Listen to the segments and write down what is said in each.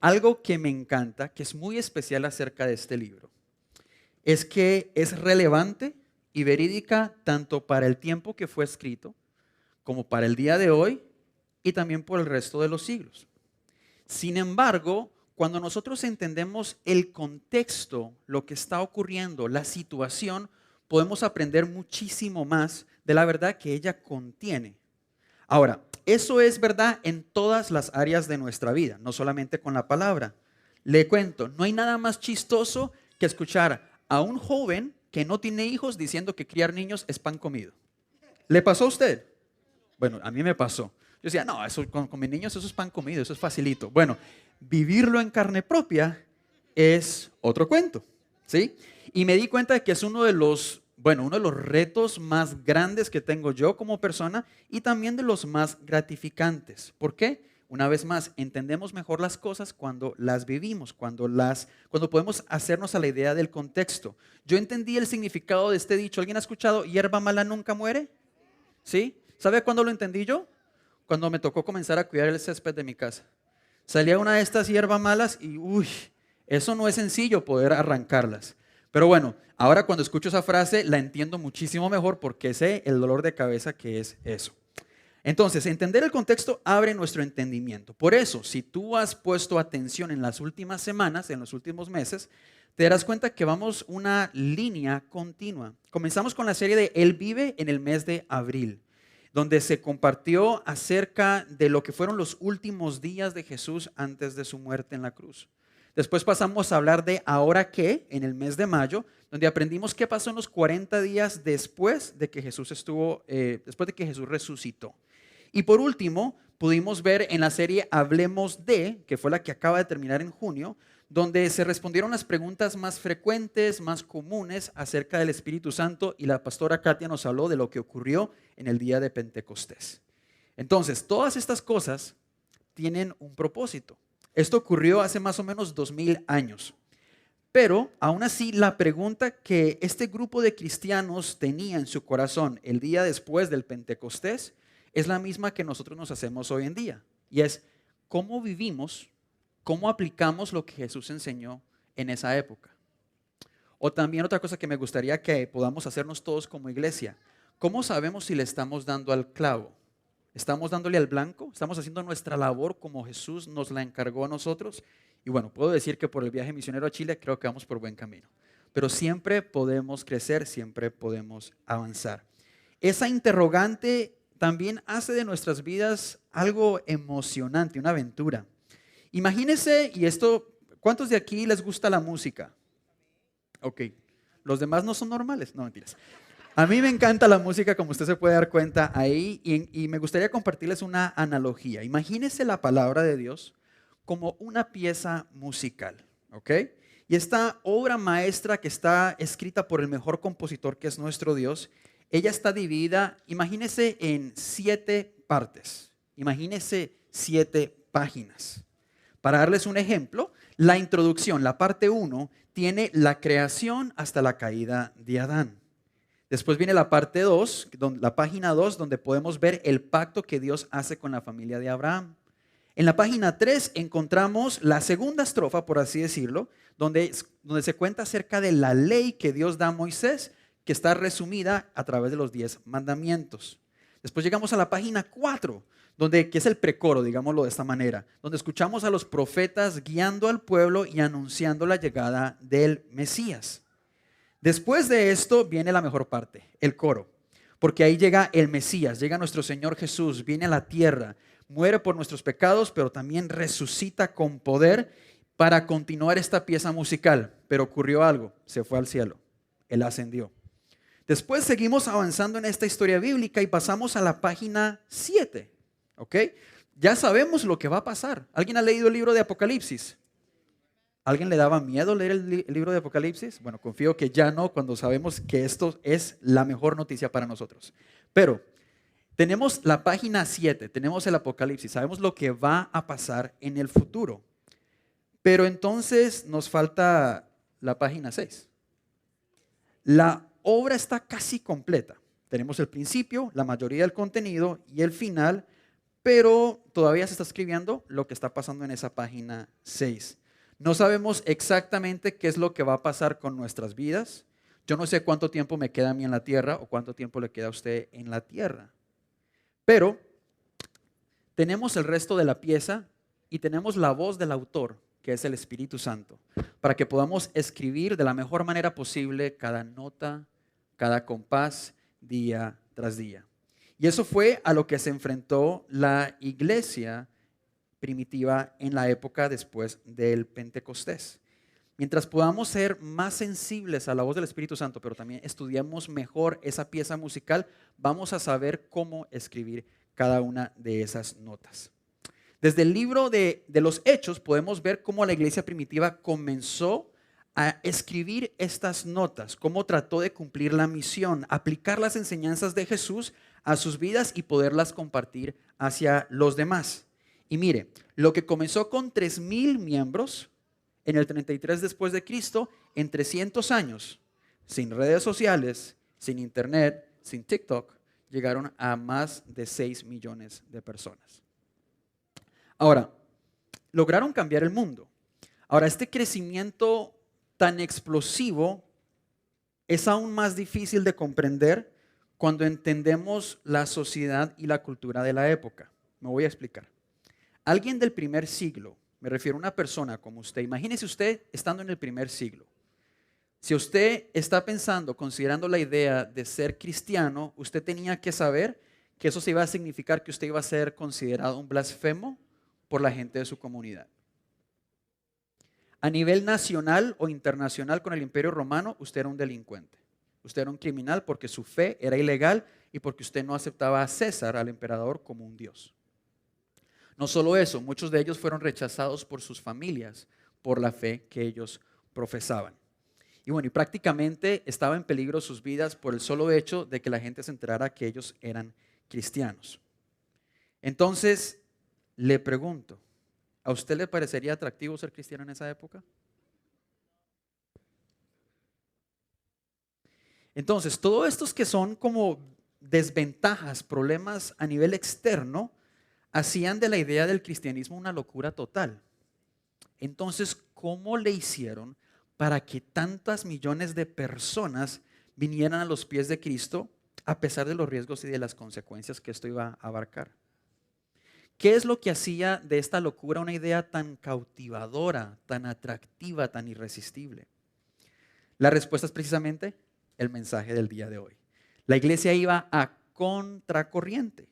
Algo que me encanta, que es muy especial acerca de este libro, es que es relevante y verídica tanto para el tiempo que fue escrito, como para el día de hoy y también por el resto de los siglos. Sin embargo, cuando nosotros entendemos el contexto, lo que está ocurriendo, la situación, podemos aprender muchísimo más de la verdad que ella contiene. Ahora, eso es verdad en todas las áreas de nuestra vida, no solamente con la palabra. Le cuento, no hay nada más chistoso que escuchar a un joven que no tiene hijos diciendo que criar niños es pan comido. ¿Le pasó a usted? Bueno, a mí me pasó. Yo decía, no, eso con mis niños eso es pan comido, eso es facilito. Bueno, vivirlo en carne propia es otro cuento, ¿sí? Y me di cuenta de que es uno de los retos más grandes que tengo yo como persona y también de los más gratificantes. ¿Por qué? Una vez más, entendemos mejor las cosas cuando las vivimos, cuando podemos hacernos a la idea del contexto. Yo entendí el significado de este dicho. ¿Alguien ha escuchado hierba mala nunca muere? ¿Sí? ¿Sabe cuándo lo entendí yo? Cuando me tocó comenzar a cuidar el césped de mi casa. Salía una de estas hierbas malas y, uy, eso no es sencillo poder arrancarlas. Pero bueno, ahora cuando escucho esa frase la entiendo muchísimo mejor porque sé el dolor de cabeza que es eso. Entonces, entender el contexto abre nuestro entendimiento. Por eso, si tú has puesto atención en las últimas semanas, en los últimos meses, te darás cuenta que vamos una línea continua. Comenzamos con la serie de Él vive en el mes de abril, donde se compartió acerca de lo que fueron los últimos días de Jesús antes de su muerte en la cruz. Después pasamos a hablar de Ahora qué, en el mes de mayo, donde aprendimos qué pasó en los 40 días después de que después de que Jesús resucitó. Y por último, pudimos ver en la serie Hablemos de, que fue la que acaba de terminar en junio, donde se respondieron las preguntas más frecuentes, más comunes acerca del Espíritu Santo y la pastora Katia nos habló de lo que ocurrió en el día de Pentecostés. Entonces, todas estas cosas tienen un propósito. Esto ocurrió hace más o menos 2000 años. Pero aún así, la pregunta que este grupo de cristianos tenía en su corazón el día después del Pentecostés es la misma que nosotros nos hacemos hoy en día. Y es, ¿cómo vivimos, cómo aplicamos lo que Jesús enseñó en esa época? O también otra cosa que me gustaría que podamos hacernos todos como iglesia. ¿Cómo sabemos si le estamos dando al clavo? ¿Estamos dándole al blanco? ¿Estamos haciendo nuestra labor como Jesús nos la encargó a nosotros? Y bueno, puedo decir que por el viaje misionero a Chile creo que vamos por buen camino. Pero siempre podemos crecer, siempre podemos avanzar. Esa interrogante también hace de nuestras vidas algo emocionante, una aventura. Imagínense, y esto, ¿cuántos de aquí les gusta la música? Ok, los demás no son normales, no mentiras. A mí me encanta la música, como usted se puede dar cuenta ahí, y me gustaría compartirles una analogía. Imagínese la palabra de Dios como una pieza musical, ¿ok? Y esta obra maestra que está escrita por el mejor compositor que es nuestro Dios, ella está dividida, imagínese, en 7 partes. Imagínese 7 páginas. Para darles un ejemplo, la introducción, la parte 1, tiene la creación hasta la caída de Adán. Después viene la parte 2, la página 2, donde podemos ver el pacto que Dios hace con la familia de Abraham. En la página 3 encontramos la segunda estrofa, por así decirlo, donde se cuenta acerca de la ley que Dios da a Moisés, que está resumida a través de los 10 mandamientos. Después llegamos a la página 4, que es el precoro, digámoslo de esta manera, donde escuchamos a los profetas guiando al pueblo y anunciando la llegada del Mesías. Después de esto viene la mejor parte, el coro, porque ahí llega el Mesías, llega nuestro Señor Jesús, viene a la tierra, muere por nuestros pecados, pero también resucita con poder para continuar esta pieza musical. Pero ocurrió algo, se fue al cielo, Él ascendió. Después seguimos avanzando en esta historia bíblica y pasamos a la página 7, ¿ok? Ya sabemos lo que va a pasar. ¿Alguien ha leído el libro de Apocalipsis? ¿Alguien le daba miedo leer el libro de Apocalipsis? Bueno, confío que ya no, cuando sabemos que esto es la mejor noticia para nosotros. Pero tenemos la página 7, tenemos el Apocalipsis, sabemos lo que va a pasar en el futuro. Pero entonces nos falta la página 6. La obra está casi completa. Tenemos el principio, la mayoría del contenido y el final, pero todavía se está escribiendo lo que está pasando en esa página 6. No sabemos exactamente qué es lo que va a pasar con nuestras vidas. Yo no sé cuánto tiempo me queda a mí en la tierra o cuánto tiempo le queda a usted en la tierra. Pero tenemos el resto de la pieza y tenemos la voz del autor, que es el Espíritu Santo, para que podamos escribir de la mejor manera posible cada nota, cada compás, día tras día. Y eso fue a lo que se enfrentó la iglesia primitiva en la época después del Pentecostés. Mientras podamos ser más sensibles a la voz del Espíritu Santo, pero también estudiamos mejor esa pieza musical, vamos a saber cómo escribir cada una de esas notas. Desde el libro de los Hechos podemos ver cómo la iglesia primitiva comenzó a escribir estas notas, cómo trató de cumplir la misión, aplicar las enseñanzas de Jesús a sus vidas y poderlas compartir hacia los demás. Y mire, lo que comenzó con 3,000 miembros en el 33 después de Cristo, en 300 años, sin redes sociales, sin internet, sin TikTok, llegaron a más de 6 millones de personas. Ahora, lograron cambiar el mundo. Ahora, este crecimiento tan explosivo es aún más difícil de comprender cuando entendemos la sociedad y la cultura de la época. Me voy a explicar. Alguien del primer siglo, me refiero a una persona como usted, imagínese usted estando en el primer siglo. Si usted está pensando, considerando la idea de ser cristiano, usted tenía que saber que eso se iba a significar que usted iba a ser considerado un blasfemo por la gente de su comunidad. A nivel nacional o internacional con el Imperio Romano, usted era un delincuente. Usted era un criminal porque su fe era ilegal y porque usted no aceptaba a César, al emperador, como un dios. No solo eso, muchos de ellos fueron rechazados por sus familias por la fe que ellos profesaban. Y bueno, y prácticamente estaba en peligro sus vidas por el solo hecho de que la gente se enterara que ellos eran cristianos. Entonces, le pregunto, ¿a usted le parecería atractivo ser cristiano en esa época? Entonces, todos estos que son como desventajas, problemas a nivel externo, hacían de la idea del cristianismo una locura total. Entonces, ¿cómo le hicieron para que tantas millones de personas vinieran a los pies de Cristo a pesar de los riesgos y de las consecuencias que esto iba a abarcar? ¿Qué es lo que hacía de esta locura una idea tan cautivadora, tan atractiva, tan irresistible? La respuesta es precisamente el mensaje del día de hoy. La iglesia iba a contracorriente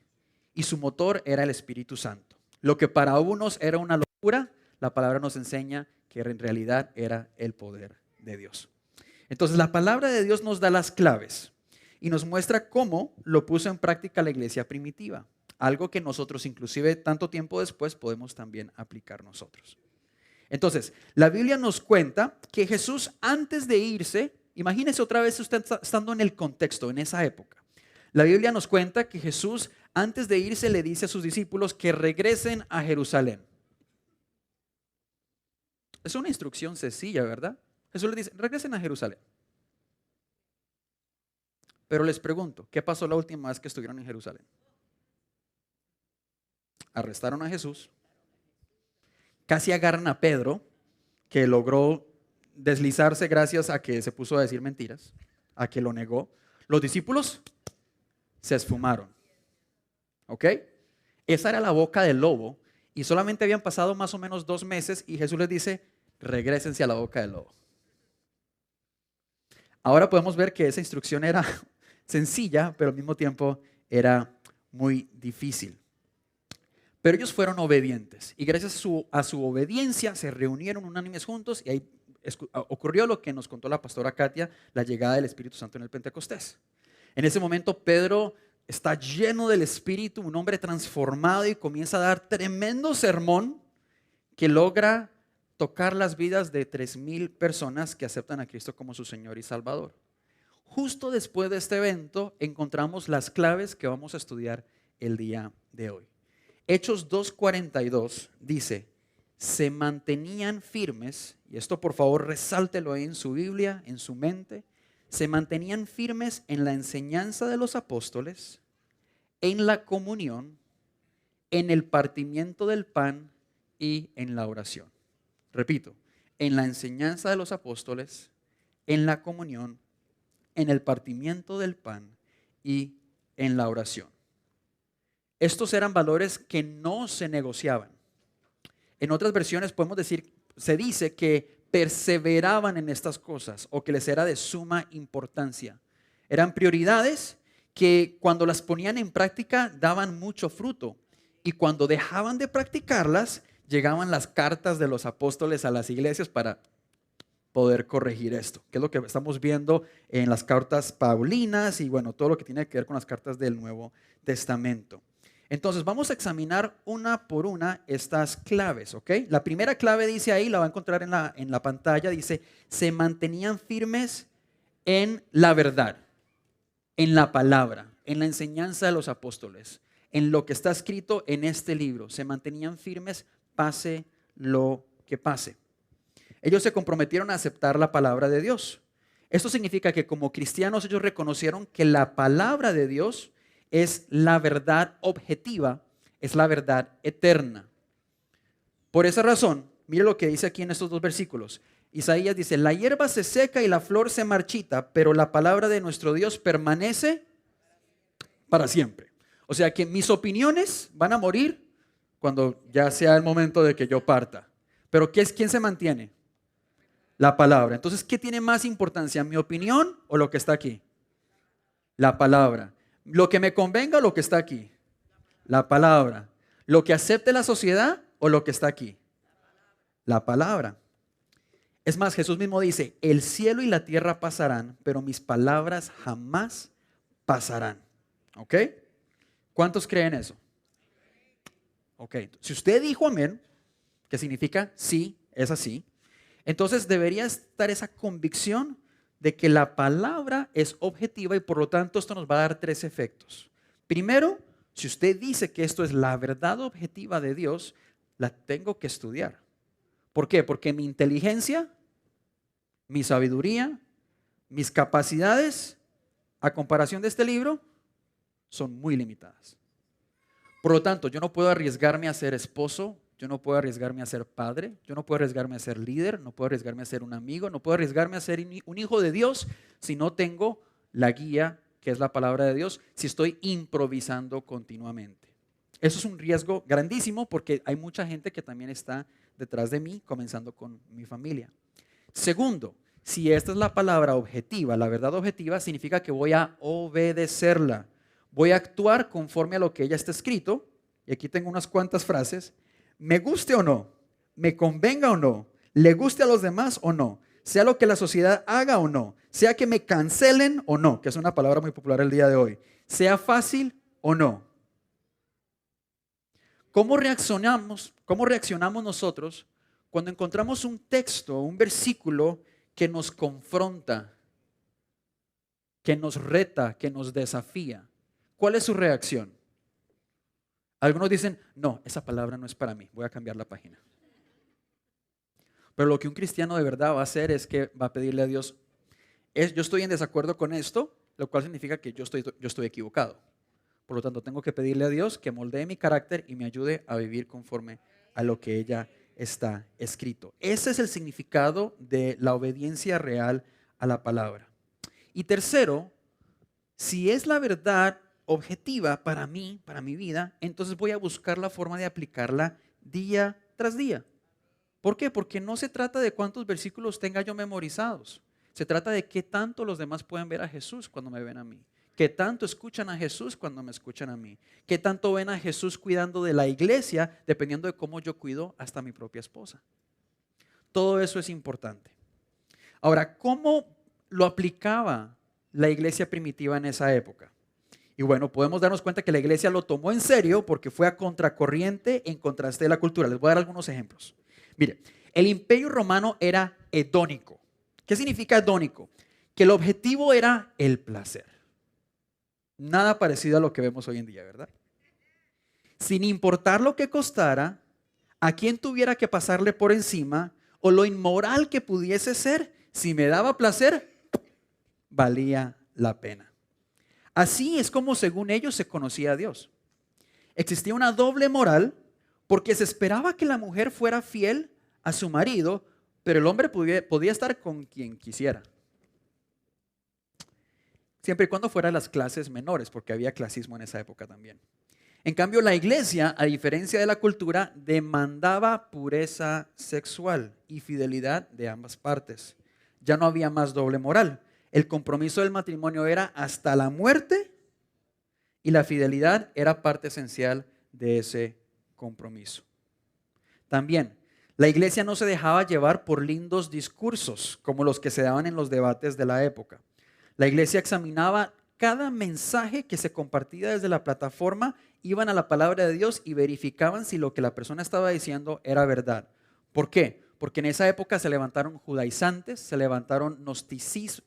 y su motor era el Espíritu Santo. Lo que para unos era una locura, la palabra nos enseña que en realidad era el poder de Dios. Entonces la palabra de Dios nos da las claves y nos muestra cómo lo puso en práctica la iglesia primitiva. Algo que nosotros inclusive tanto tiempo después podemos también aplicar nosotros. Entonces, la Biblia nos cuenta que Jesús antes de irse, imagínese otra vez usted estando en el contexto, en esa época. La Biblia nos cuenta que Jesús antes de irse le dice a sus discípulos que regresen a Jerusalén. Es una instrucción sencilla, ¿verdad? Jesús les dice, regresen a Jerusalén. Pero les pregunto, ¿qué pasó la última vez que estuvieron en Jerusalén? Arrestaron a Jesús, casi agarran a Pedro, que logró deslizarse gracias a que se puso a decir mentiras, a que lo negó. Los discípulos se esfumaron. ¿Ok? Esa era la boca del lobo y solamente habían pasado más o menos 2 meses y Jesús les dice, regrésense a la boca del lobo. Ahora podemos ver que esa instrucción era sencilla, pero al mismo tiempo era muy difícil. Pero ellos fueron obedientes y gracias a su obediencia se reunieron unánimes juntos y ahí ocurrió lo que nos contó la pastora Katia, la llegada del Espíritu Santo en el Pentecostés. En ese momento Pedro está lleno del Espíritu, un hombre transformado y comienza a dar tremendo sermón que logra tocar las vidas de 3,000 personas que aceptan a Cristo como su Señor y Salvador. Justo después de este evento encontramos las claves que vamos a estudiar el día de hoy. Hechos 2:42 dice, se mantenían firmes, y esto por favor resáltelo ahí en su Biblia, en su mente, se mantenían firmes en la enseñanza de los apóstoles, en la comunión, en el partimiento del pan y en la oración. Repito, en la enseñanza de los apóstoles, en la comunión, en el partimiento del pan y en la oración. Estos eran valores que no se negociaban. En otras versiones podemos decir, se dice que perseveraban en estas cosas o que les era de suma importancia. Eran prioridades que cuando las ponían en práctica daban mucho fruto y cuando dejaban de practicarlas llegaban las cartas de los apóstoles a las iglesias para poder corregir esto, que es lo que estamos viendo en las cartas paulinas y bueno, todo lo que tiene que ver con las cartas del Nuevo Testamento. Entonces vamos a examinar una por una estas claves, ¿ok? La primera clave dice ahí, la va a encontrar en la pantalla, dice, se mantenían firmes en la verdad, en la palabra, en la enseñanza de los apóstoles, en lo que está escrito en este libro. Se mantenían firmes, pase lo que pase. Ellos se comprometieron a aceptar la palabra de Dios. Esto significa que como cristianos ellos reconocieron que la palabra de Dios es la verdad objetiva, es la verdad eterna. Por esa razón, mire lo que dice aquí en estos dos versículos. Isaías dice, la hierba se seca y la flor se marchita, pero la palabra de nuestro Dios permanece para siempre. O sea que mis opiniones van a morir cuando ya sea el momento de que yo parta. Pero ¿quién se mantiene? La palabra. Entonces, ¿qué tiene más importancia? ¿Mi opinión o lo que está aquí? La palabra. ¿Lo que me convenga o lo que está aquí? La palabra. ¿Lo que acepte la sociedad o lo que está aquí? La palabra. Es más, Jesús mismo dice, el cielo y la tierra pasarán, pero mis palabras jamás pasarán. ¿Ok? ¿Cuántos creen eso? Ok. Si usted dijo amén, que significa sí, es así, entonces debería estar esa convicción de que la palabra es objetiva y por lo tanto esto nos va a dar tres efectos. Primero, si usted dice que esto es la verdad objetiva de Dios, la tengo que estudiar. ¿Por qué? Porque mi inteligencia, mi sabiduría, mis capacidades, a comparación de este libro, son muy limitadas. Por lo tanto, yo no puedo arriesgarme a ser esposo, yo no puedo arriesgarme a ser padre, yo no puedo arriesgarme a ser líder, no puedo arriesgarme a ser un amigo, no puedo arriesgarme a ser un hijo de Dios si no tengo la guía que es la palabra de Dios, si estoy improvisando continuamente. Eso es un riesgo grandísimo porque hay mucha gente que también está detrás de mí, comenzando con mi familia. Segundo, si esta es la palabra objetiva, la verdad objetiva, significa que voy a obedecerla. Voy a actuar conforme a lo que ella está escrito. Y aquí tengo unas cuantas frases. Me guste o no, me convenga o no, le guste a los demás o no, sea lo que la sociedad haga o no, sea que me cancelen o no, que es una palabra muy popular el día de hoy, sea fácil o no. ¿Cómo reaccionamos nosotros cuando encontramos un texto, un versículo que nos confronta, que nos reta, que nos desafía? ¿Cuál es su reacción? Algunos dicen, no, esa palabra no es para mí, voy a cambiar la página. Pero lo que un cristiano de verdad va a hacer es que va a pedirle a Dios, yo estoy en desacuerdo con esto, lo cual significa que yo estoy equivocado. Por lo tanto, tengo que pedirle a Dios que moldee mi carácter y me ayude a vivir conforme a lo que ella está escrito. Ese es el significado de la obediencia real a la palabra. Y tercero, si es la verdad objetiva para mí, para mi vida, entonces voy a buscar la forma de aplicarla día tras día. ¿Por qué? Porque no se trata de cuántos versículos tenga yo memorizados. Se trata de qué tanto los demás pueden ver a Jesús cuando me ven a mí. Qué tanto escuchan a Jesús cuando me escuchan a mí. Qué tanto ven a Jesús cuidando de la iglesia, dependiendo de cómo yo cuido hasta mi propia esposa. Todo eso es importante. Ahora, ¿cómo lo aplicaba la iglesia primitiva en esa época? Y bueno, podemos darnos cuenta que la iglesia lo tomó en serio porque fue a contracorriente en contraste de la cultura. Les voy a dar algunos ejemplos. Mire, el imperio romano era hedónico. ¿Qué significa hedónico? Que el objetivo era el placer. Nada parecido a lo que vemos hoy en día, ¿verdad? Sin importar lo que costara, a quien tuviera que pasarle por encima o lo inmoral que pudiese ser, si me daba placer, valía la pena. Así es como según ellos se conocía a Dios. Existía una doble moral porque se esperaba que la mujer fuera fiel a su marido, pero el hombre podía estar con quien quisiera. Siempre y cuando fueran las clases menores, porque había clasismo en esa época también. En cambio, la iglesia, a diferencia de la cultura, demandaba pureza sexual y fidelidad de ambas partes. Ya no había más doble moral. El compromiso del matrimonio era hasta la muerte y la fidelidad era parte esencial de ese compromiso. También, la iglesia no se dejaba llevar por lindos discursos como los que se daban en los debates de la época. La iglesia examinaba cada mensaje que se compartía desde la plataforma, iban a la palabra de Dios y verificaban si lo que la persona estaba diciendo era verdad. ¿Por qué? Porque en esa época se levantaron judaizantes, se levantaron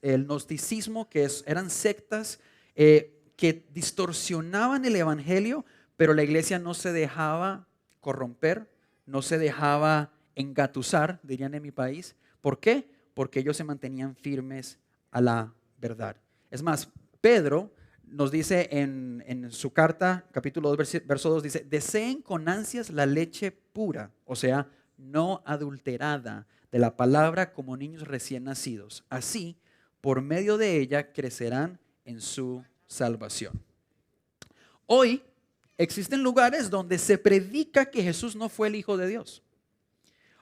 el gnosticismo, que eran sectas que distorsionaban el evangelio, pero la iglesia no se dejaba corromper, no se dejaba engatusar, dirían en mi país. ¿Por qué? Porque ellos se mantenían firmes a la verdad. Es más, Pedro nos dice en su carta, capítulo 2, verso 2, dice, deseen con ansias la leche pura, o sea, no adulterada, de la palabra como niños recién nacidos. Así, por medio de ella, crecerán en su salvación. Hoy existen lugares donde se predica que Jesús no fue el Hijo de Dios,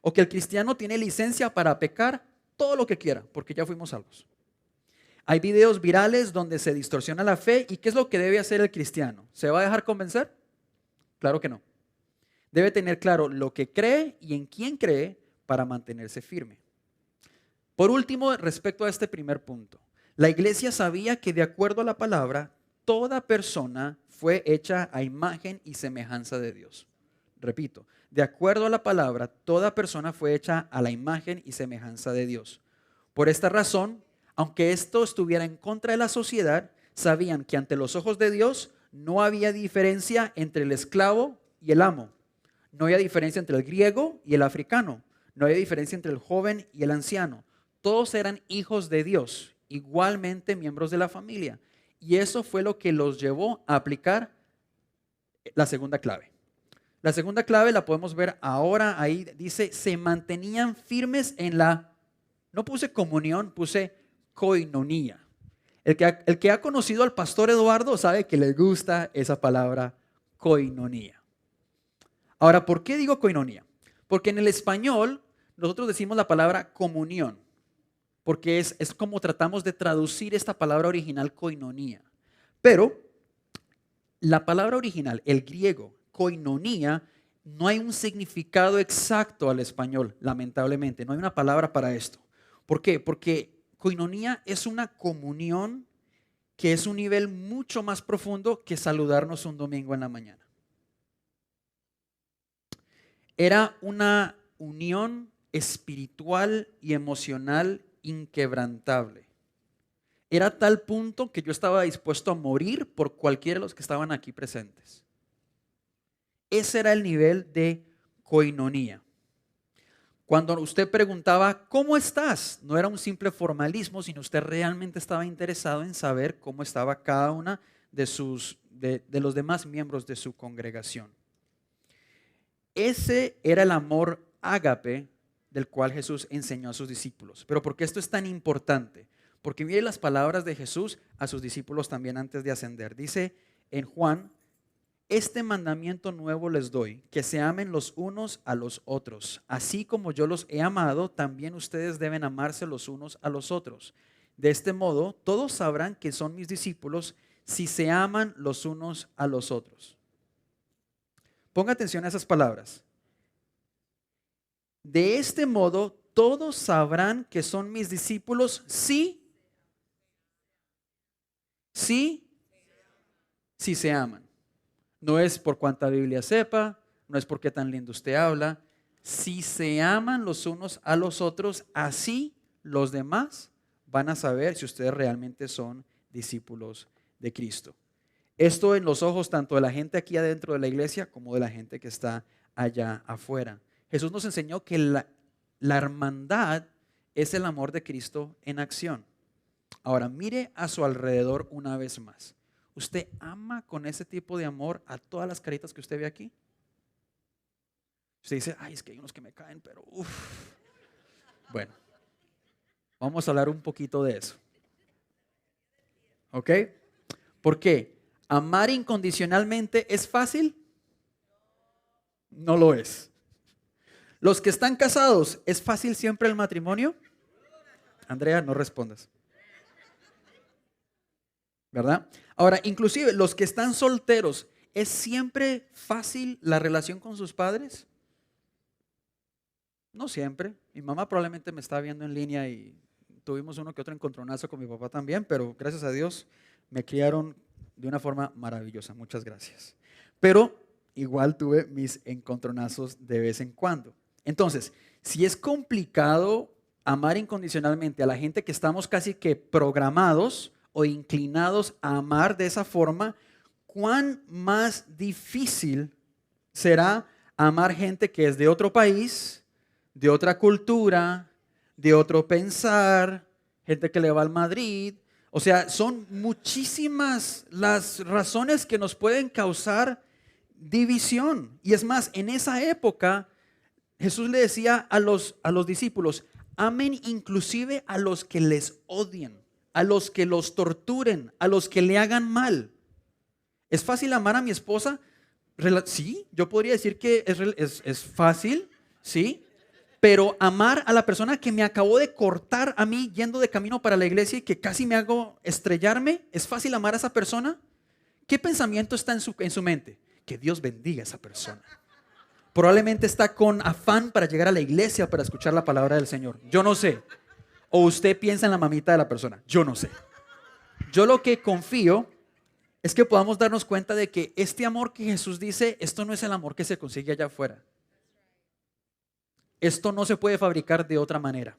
o que el cristiano tiene licencia para pecar todo lo que quiera, porque ya fuimos salvos. Hay videos virales donde se distorsiona la fe. ¿Y qué es lo que debe hacer el cristiano? ¿Se va a dejar convencer? Claro que no. Debe tener claro lo que cree y en quién cree para mantenerse firme. Por último, respecto a este primer punto, la iglesia sabía que de acuerdo a la palabra, toda persona fue hecha a imagen y semejanza de Dios. Repito, de acuerdo a la palabra, toda persona fue hecha a la imagen y semejanza de Dios. Por esta razón, aunque esto estuviera en contra de la sociedad, sabían que ante los ojos de Dios no había diferencia entre el esclavo y el amo. No había diferencia entre el griego y el africano. No había diferencia entre el joven y el anciano. Todos eran hijos de Dios, igualmente miembros de la familia. Y eso fue lo que los llevó a aplicar la segunda clave. La segunda clave la podemos ver ahora, ahí dice, se mantenían firmes en la, no puse comunión, puse koinonía. El que ha conocido al pastor Eduardo sabe que le gusta esa palabra koinonía. Ahora, ¿por qué digo koinonía? Porque en el español nosotros decimos la palabra comunión, porque es como tratamos de traducir esta palabra original koinonía. Pero la palabra original, el griego, koinonía, no hay un significado exacto al español, lamentablemente. No hay una palabra para esto. ¿Por qué? Porque koinonía es una comunión que es un nivel mucho más profundo que saludarnos un domingo en la mañana. Era una unión espiritual y emocional inquebrantable. Era tal punto que yo estaba dispuesto a morir por cualquiera de los que estaban aquí presentes. Ese era el nivel de koinonía. Cuando usted preguntaba, ¿cómo estás? No era un simple formalismo, sino usted realmente estaba interesado en saber cómo estaba cada una de los demás miembros de su congregación. Ese era el amor ágape del cual Jesús enseñó a sus discípulos. Pero ¿por qué esto es tan importante? Porque mire las palabras de Jesús a sus discípulos también antes de ascender. Dice en Juan, este mandamiento nuevo les doy, que se amen los unos a los otros. Así como yo los he amado, también ustedes deben amarse los unos a los otros. De este modo, todos sabrán que son mis discípulos si se aman los unos a los otros. Ponga atención a esas palabras. De este modo, todos sabrán que son mis discípulos si se aman. No es por cuánta Biblia sepa, no es por qué tan lindo usted habla. Si se aman los unos a los otros, así los demás van a saber si ustedes realmente son discípulos de Cristo. Esto en los ojos tanto de la gente aquí adentro de la iglesia como de la gente que está allá afuera. Jesús nos enseñó que la hermandad es el amor de Cristo en acción. Ahora mire a su alrededor una vez más. ¿Usted ama con ese tipo de amor a todas las caritas que usted ve aquí? Usted dice, ay, es que hay unos que me caen, pero uff. Bueno, vamos a hablar un poquito de eso. ¿Ok? ¿Por qué? ¿Amar incondicionalmente es fácil? No lo es. Los que están casados, ¿es fácil siempre el matrimonio? Andrea, no respondas. ¿Verdad? Ahora, inclusive los que están solteros, ¿es siempre fácil la relación con sus padres? No siempre. Mi mamá probablemente me está viendo en línea y tuvimos uno que otro encontronazo con mi papá también, pero gracias a Dios me criaron de una forma maravillosa. Muchas gracias. Pero igual tuve mis encontronazos de vez en cuando. Entonces, si es complicado amar incondicionalmente a la gente que estamos casi que programados o inclinados a amar de esa forma, ¿cuán más difícil será amar gente que es de otro país, de otra cultura, de otro pensar, gente que le va al Madrid? O sea, son muchísimas las razones que nos pueden causar división. Y es más, en esa época Jesús le decía a los discípulos, amen inclusive a los que les odien, a los que los torturen, a los que le hagan mal. ¿Es fácil amar a mi esposa? Sí, yo podría decir que es fácil, sí. Pero amar a la persona que me acabó de cortar a mí yendo de camino para la iglesia y que casi me hago estrellarme, ¿es fácil amar a esa persona? ¿Qué pensamiento está en su mente? Que Dios bendiga a esa persona. Probablemente está con afán para llegar a la iglesia para escuchar la palabra del Señor. Yo no sé. O usted piensa en la mamita de la persona. Yo no sé. Yo lo que confío es que podamos darnos cuenta de que este amor que Jesús dice, esto no es el amor que se consigue allá afuera. Esto no se puede fabricar de otra manera.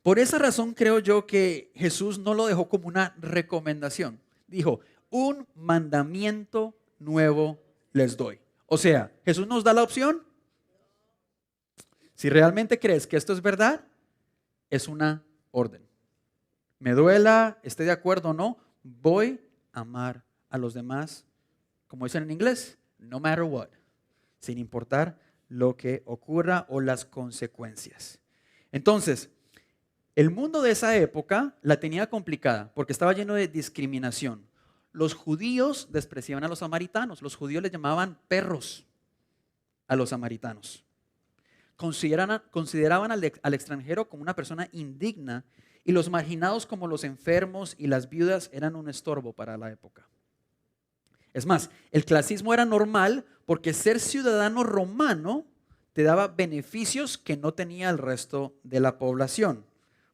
Por esa razón creo yo que Jesús no lo dejó como una recomendación. Dijo, un mandamiento nuevo les doy. O sea, Jesús nos da la opción. Si realmente crees que esto es verdad, es una orden. Me duela, esté de acuerdo o no, voy a amar a los demás, como dicen en inglés, no matter what, sin importar lo que ocurra o las consecuencias. Entonces, el mundo de esa época la tenía complicada porque estaba lleno de discriminación. Los judíos despreciaban a los samaritanos. Los judíos les llamaban perros a los samaritanos. Consideraban al extranjero como una persona indigna y los marginados como los enfermos y las viudas eran un estorbo para la época. Es más, el clasismo era normal porque ser ciudadano romano te daba beneficios que no tenía el resto de la población.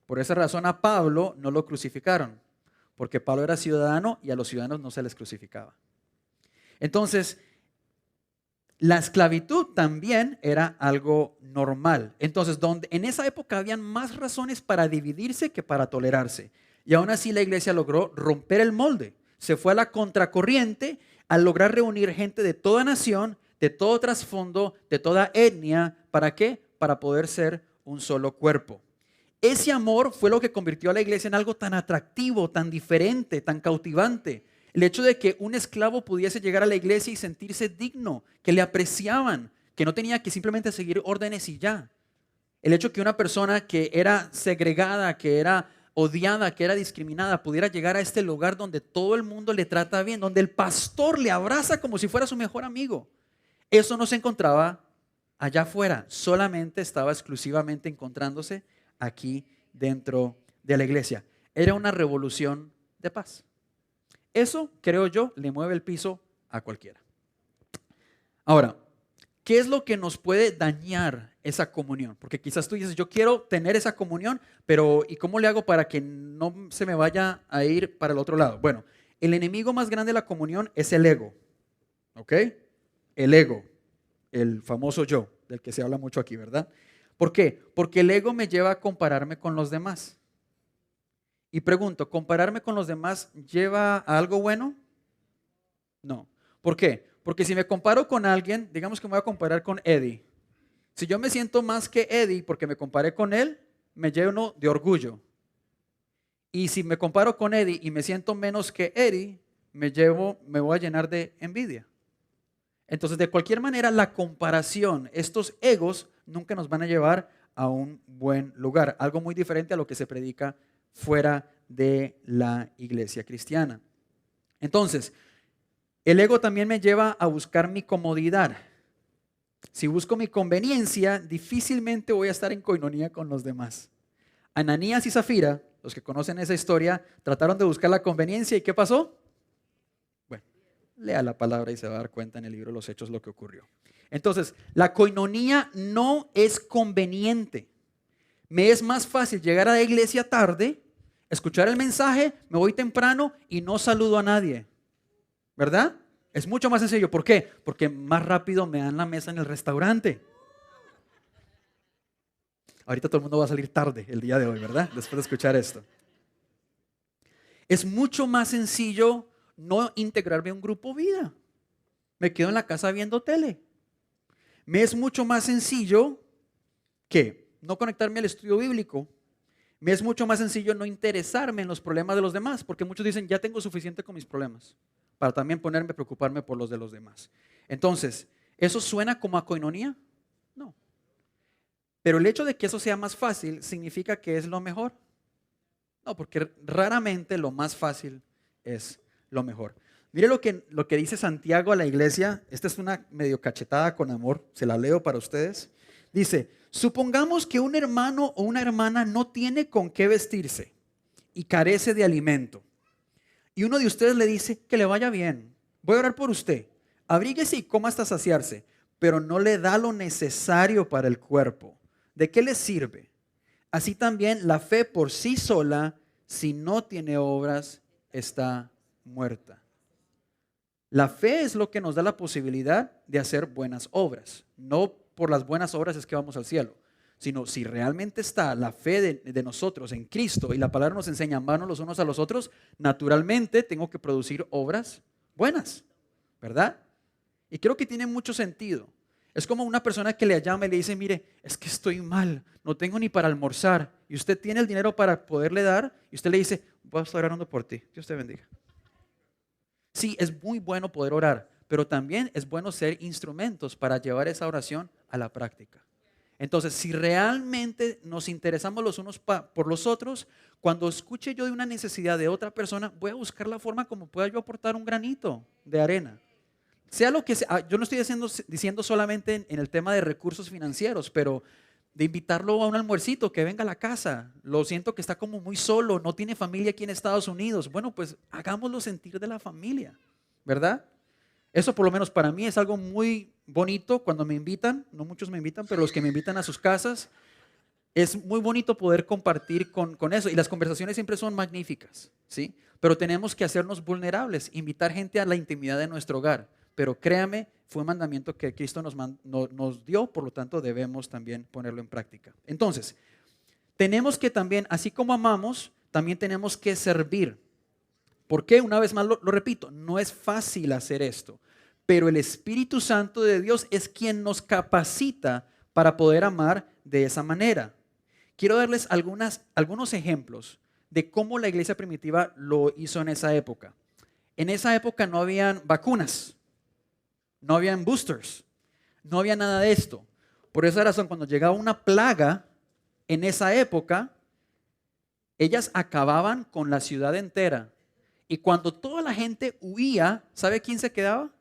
Por esa razón a Pablo no lo crucificaron, porque Pablo era ciudadano y a los ciudadanos no se les crucificaba. Entonces, la esclavitud también era algo normal. Entonces, en esa época habían más razones para dividirse que para tolerarse. Y aún así la iglesia logró romper el molde. Se fue a la contracorriente al lograr reunir gente de toda nación, de todo trasfondo, de toda etnia. ¿Para qué? Para poder ser un solo cuerpo. Ese amor fue lo que convirtió a la iglesia en algo tan atractivo, tan diferente, tan cautivante. El hecho de que un esclavo pudiese llegar a la iglesia y sentirse digno, que le apreciaban, que no tenía que simplemente seguir órdenes y ya. El hecho que una persona que era segregada, que era odiada, que era discriminada, pudiera llegar a este lugar donde todo el mundo le trata bien, donde el pastor le abraza como si fuera su mejor amigo. Eso no se encontraba allá afuera, solamente estaba exclusivamente encontrándose aquí dentro de la iglesia. Era una revolución de paz. Eso, creo yo, le mueve el piso a cualquiera. Ahora, ¿qué es lo que nos puede dañar esa comunión? Porque quizás tú dices, yo quiero tener esa comunión, pero ¿y cómo le hago para que no se me vaya a ir para el otro lado? Bueno, el enemigo más grande de la comunión es el ego. ¿Ok? El ego, el famoso yo, del que se habla mucho aquí, ¿verdad? ¿Por qué? Porque el ego me lleva a compararme con los demás. Y pregunto, ¿compararme con los demás lleva a algo bueno? No. ¿Por qué? Porque si me comparo con alguien, digamos que me voy a comparar con Eddie. Si yo me siento más que Eddie porque me comparé con él, me lleno de orgullo. Y si me comparo con Eddie y me siento menos que Eddie, me voy a llenar de envidia. Entonces, de cualquier manera, la comparación, estos egos nunca nos van a llevar a un buen lugar. Algo muy diferente a lo que se predica fuera de la iglesia cristiana. Entonces, el ego también me lleva a buscar mi comodidad. Si busco mi conveniencia, difícilmente voy a estar en coinonía con los demás. Ananías y Zafira, los que conocen esa historia, trataron de buscar la conveniencia y ¿qué pasó? Bueno, lea la palabra y se va a dar cuenta en el libro de los Hechos lo que ocurrió. Entonces, la coinonía no es conveniente. Me es más fácil llegar a la iglesia tarde, escuchar el mensaje, me voy temprano y no saludo a nadie. ¿Verdad? Es mucho más sencillo. ¿Por qué? Porque más rápido me dan la mesa en el restaurante. Ahorita todo el mundo va a salir tarde el día de hoy, ¿verdad? Después de escuchar esto. Es mucho más sencillo no integrarme a un grupo vida. Me quedo en la casa viendo tele. Me es mucho más sencillo que no conectarme al estudio bíblico. Me es mucho más sencillo no interesarme en los problemas de los demás, porque muchos dicen, ya tengo suficiente con mis problemas, para también ponerme a preocuparme por los de los demás. Entonces, ¿eso suena como a coinonía? No. Pero el hecho de que eso sea más fácil, ¿significa que es lo mejor? No, porque raramente lo más fácil es lo mejor. Mire lo que dice Santiago a la iglesia. Esta es una medio cachetada con amor, se la leo para ustedes. Dice, supongamos que un hermano o una hermana no tiene con qué vestirse y carece de alimento. Y uno de ustedes le dice que le vaya bien, voy a orar por usted, abríguese y coma hasta saciarse, pero no le da lo necesario para el cuerpo. ¿De qué le sirve? Así también la fe por sí sola, si no tiene obras, está muerta. La fe es lo que nos da la posibilidad de hacer buenas obras. No por las buenas obras es que vamos al cielo, sino si realmente está la fe de nosotros en Cristo y la palabra nos enseña amarnos los unos a los otros, naturalmente tengo que producir obras buenas, ¿verdad? Y creo que tiene mucho sentido. Es como una persona que le llama y le dice, mire, es que estoy mal, no tengo ni para almorzar, y usted tiene el dinero para poderle dar, y usted le dice, voy a estar orando por ti, Dios te bendiga. Sí, es muy bueno poder orar, pero también es bueno ser instrumentos para llevar esa oración a la práctica. Entonces, si realmente nos interesamos los unos por los otros, cuando escuche yo de una necesidad de otra persona, voy a buscar la forma como pueda yo aportar un granito de arena. Sea lo que sea, yo no estoy diciendo solamente en el tema de recursos financieros, pero de invitarlo a un almuercito, que venga a la casa. Lo siento que está como muy solo, no tiene familia aquí en Estados Unidos. Bueno, pues hagámoslo sentir de la familia, ¿verdad? Eso por lo menos para mí es algo muy bonito cuando me invitan, no muchos me invitan, pero los que me invitan a sus casas, es muy bonito poder compartir con eso. Y las conversaciones siempre son magníficas, ¿sí? Pero tenemos que hacernos vulnerables, invitar gente a la intimidad de nuestro hogar. Pero créame, fue un mandamiento que Cristo nos dio, por lo tanto debemos también ponerlo en práctica. Entonces, tenemos que también, así como amamos, también tenemos que servir. ¿Por qué? Una vez más lo repito, no es fácil hacer esto, pero el Espíritu Santo de Dios es quien nos capacita para poder amar de esa manera. Quiero darles algunos ejemplos de cómo la iglesia primitiva lo hizo en esa época. En esa época no habían vacunas. No habían boosters, no había nada de esto. Por esa razón, cuando llegaba una plaga en esa época, ellas acababan con la ciudad entera. Y cuando toda la gente huía, ¿sabe quién se quedaba?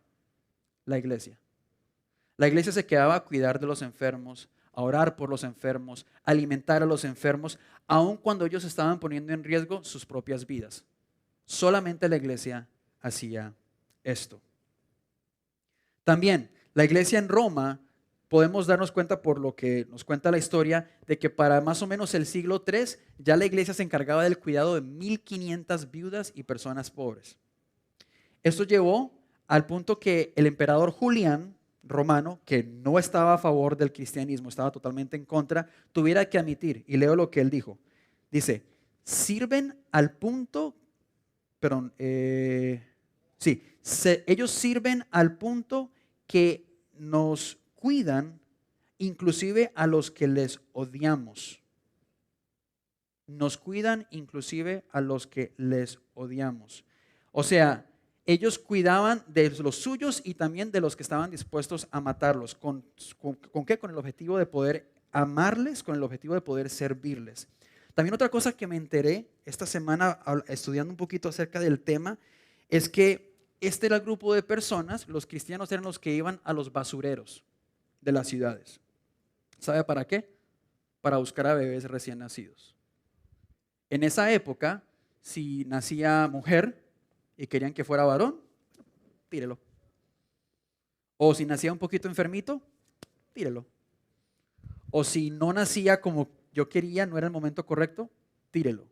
La iglesia. La iglesia se quedaba a cuidar de los enfermos, a orar por los enfermos, a alimentar a los enfermos, aun cuando ellos estaban poniendo en riesgo sus propias vidas. Solamente la iglesia hacía esto. También, la iglesia en Roma, podemos darnos cuenta por lo que nos cuenta la historia, de que para más o menos el siglo III, ya la iglesia se encargaba del cuidado de 1500 viudas y personas pobres. Esto llevó al punto que el emperador Julián, romano, que no estaba a favor del cristianismo, estaba totalmente en contra, tuviera que admitir, y leo lo que él dijo. Dice, ellos sirven al punto que nos cuidan, inclusive a los que les odiamos. Nos cuidan inclusive a los que les odiamos. O sea, ellos cuidaban de los suyos y también de los que estaban dispuestos a matarlos. ¿Con qué? Con el objetivo de poder amarles, con el objetivo de poder servirles. También otra cosa que me enteré esta semana estudiando un poquito acerca del tema es que este era el grupo de personas, los cristianos eran los que iban a los basureros de las ciudades. ¿Sabe para qué? Para buscar a bebés recién nacidos. En esa época, si nacía mujer y querían que fuera varón, tírelo. O si nacía un poquito enfermito, tírelo. O si no nacía como yo quería, no era el momento correcto, tírelo.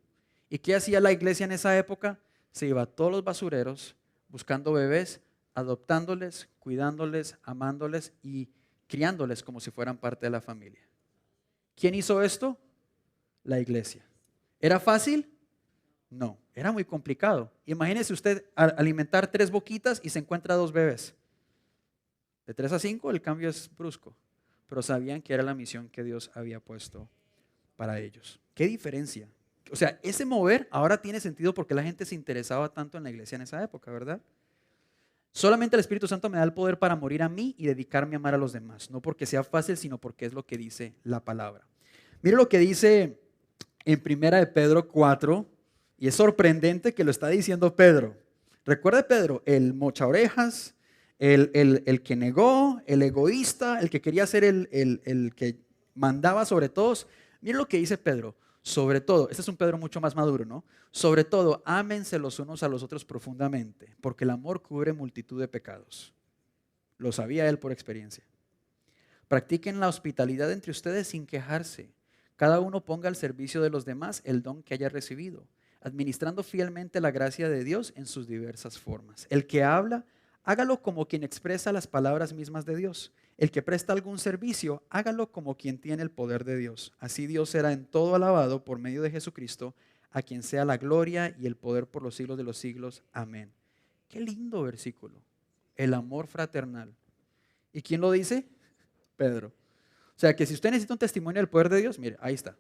¿Y qué hacía la iglesia en esa época? Se iba a todos los basureros buscando bebés, adoptándoles, cuidándoles, amándoles y criándoles como si fueran parte de la familia. ¿Quién hizo esto? La iglesia. ¿Era fácil? No, era muy complicado. Imagínese usted alimentar 3 boquitas y se encuentra 2 bebés. De 3 a 5 el cambio es brusco, pero sabían que era la misión que Dios había puesto para ellos. ¿Qué diferencia? O sea, ese mover ahora tiene sentido porque la gente se interesaba tanto en la iglesia en esa época, ¿verdad? Solamente el Espíritu Santo me da el poder para morir a mí y dedicarme a amar a los demás. No porque sea fácil, sino porque es lo que dice la palabra. Mire lo que dice en 1 Pedro 4, y es sorprendente que lo está diciendo Pedro. Recuerda Pedro, el mocha orejas, el que negó, el egoísta, el que quería ser el que mandaba sobre todos. Mire lo que dice Pedro. Sobre todo, este es un Pedro mucho más maduro, ¿no? Sobre todo, ámense los unos a los otros profundamente, porque el amor cubre multitud de pecados. Lo sabía él por experiencia. Practiquen la hospitalidad entre ustedes sin quejarse. Cada uno ponga al servicio de los demás el don que haya recibido, administrando fielmente la gracia de Dios en sus diversas formas. El que habla, hágalo como quien expresa las palabras mismas de Dios. El que presta algún servicio, hágalo como quien tiene el poder de Dios. Así Dios será en todo alabado por medio de Jesucristo, a quien sea la gloria y el poder por los siglos de los siglos. Amén. Qué lindo versículo. El amor fraternal. ¿Y quién lo dice? Pedro. O sea que si usted necesita un testimonio del poder de Dios, mire, ahí está.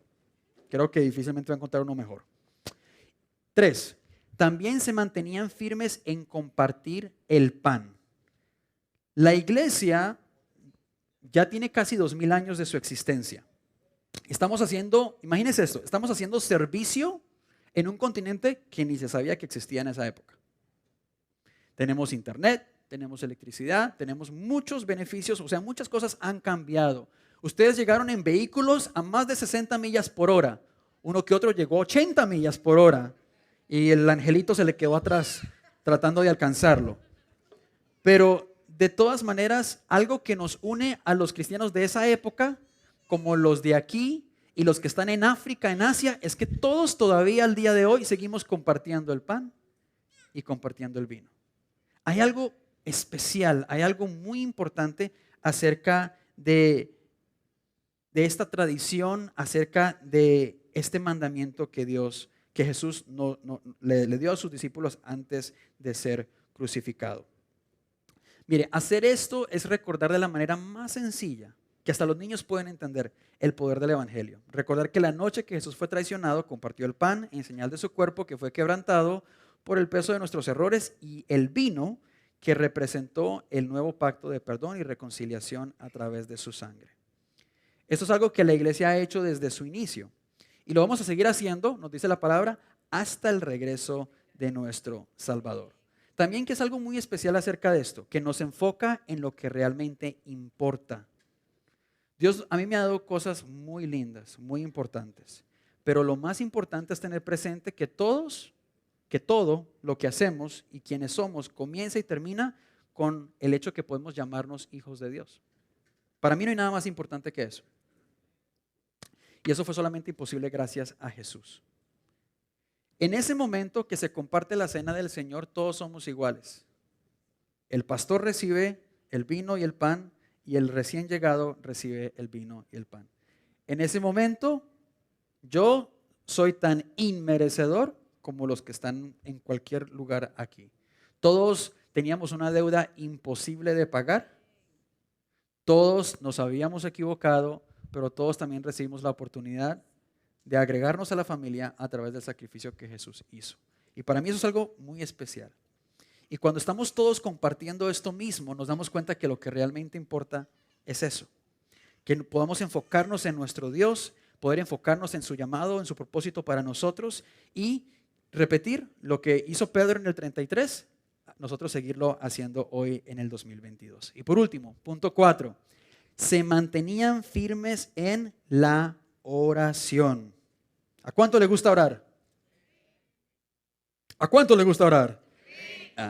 Creo que difícilmente va a encontrar uno mejor. 3. También se mantenían firmes en compartir el pan. La iglesia ya tiene casi 2000 años de su existencia. Estamos haciendo, imagínense esto, estamos haciendo servicio en un continente que ni se sabía que existía en esa época. Tenemos internet, tenemos electricidad, tenemos muchos beneficios, o sea, muchas cosas han cambiado. Ustedes llegaron en vehículos a más de 60 millas por hora. Uno que otro llegó a 80 millas por hora y el angelito se le quedó atrás tratando de alcanzarlo. Pero de todas maneras, algo que nos une a los cristianos de esa época, como los de aquí y los que están en África, en Asia, es que todos todavía al día de hoy seguimos compartiendo el pan y compartiendo el vino. Hay algo especial, hay algo muy importante acerca de esta tradición, acerca de este mandamiento que Jesús le dio a sus discípulos antes de ser crucificado. Mire, hacer esto es recordar de la manera más sencilla, que hasta los niños pueden entender, el poder del evangelio. Recordar que la noche que Jesús fue traicionado, compartió el pan en señal de su cuerpo que fue quebrantado por el peso de nuestros errores, y el vino que representó el nuevo pacto de perdón y reconciliación a través de su sangre. Esto es algo que la iglesia ha hecho desde su inicio y lo vamos a seguir haciendo, nos dice la palabra, hasta el regreso de nuestro Salvador. También que es algo muy especial acerca de esto, que nos enfoca en lo que realmente importa. Dios a mí me ha dado cosas muy lindas, muy importantes, pero lo más importante es tener presente que todo lo que hacemos y quienes somos comienza y termina con el hecho que podemos llamarnos hijos de Dios. Para mí no hay nada más importante que eso. Y eso fue solamente imposible gracias a Jesús. En ese momento que se comparte la cena del Señor, todos somos iguales. El pastor recibe el vino y el pan y el recién llegado recibe el vino y el pan. En ese momento, yo soy tan inmerecedor como los que están en cualquier lugar aquí. Todos teníamos una deuda imposible de pagar. Todos nos habíamos equivocado, pero todos también recibimos la oportunidad de agregarnos a la familia a través del sacrificio que Jesús hizo. Y para mí eso es algo muy especial. Y cuando estamos todos compartiendo esto mismo, nos damos cuenta que lo que realmente importa es eso. Que podamos enfocarnos en nuestro Dios, poder enfocarnos en su llamado, en su propósito para nosotros y repetir lo que hizo Pedro en el 33, nosotros seguirlo haciendo hoy en el 2022. Y por último, punto 4, se mantenían firmes en la oración. ¿A cuánto le gusta orar? ¿A cuánto le gusta orar?